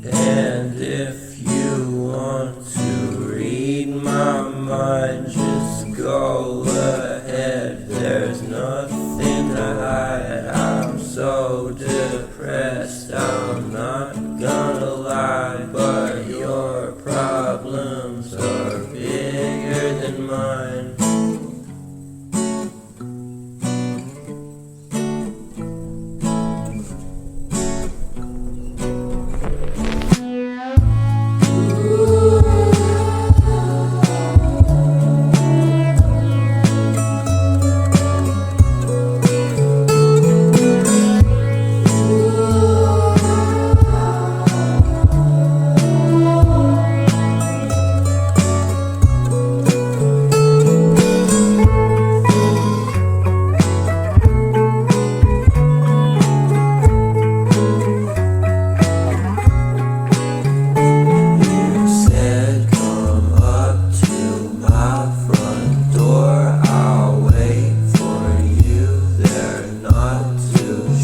And if you want to read my mind, just go ahead. There's nothing to hide. I'm so depressed, I'm not gonna lie, but your problems are bigger than mine.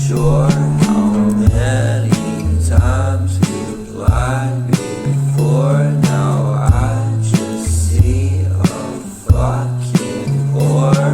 Sure how many times you've lied before. Now I just see a fucking whore.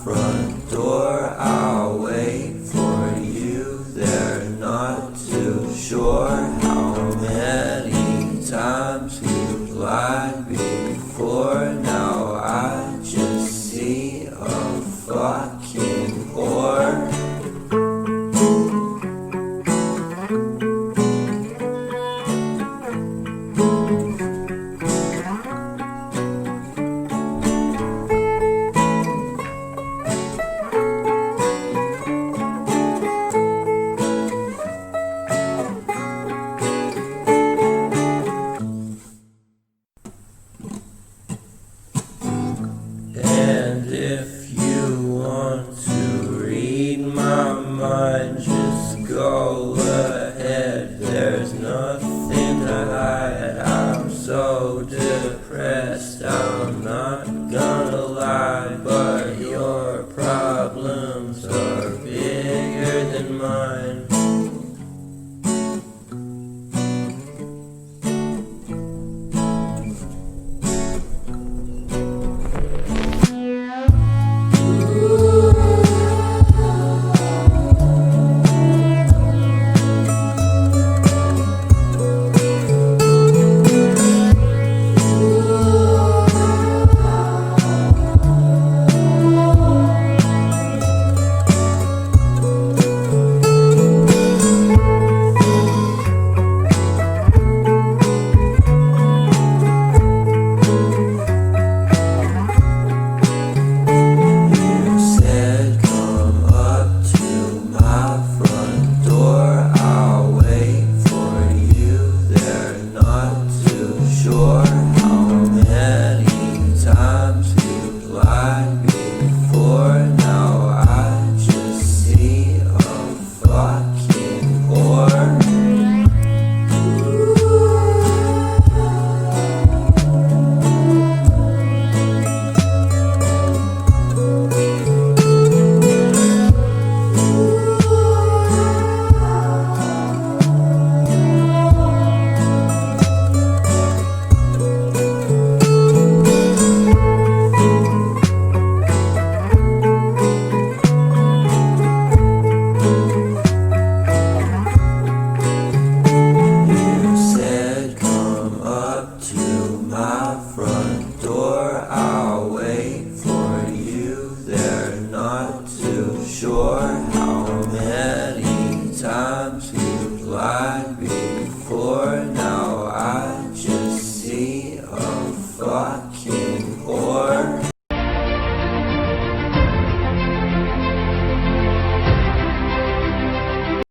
Front door, I'll wait for you there. Not too sure how many times you've lied before. Now I just see a fucking whore. And if you want to read my mind, just go ahead. There's nothing to hide. I'm so depressed, I'm not gonna lie, but your problems are bigger than mine. Sure how many times you've lied before. Now I just see a fucking whore. Front door, I'll wait for you there. Not too sure how many times you've lied before. Now I just see a fucking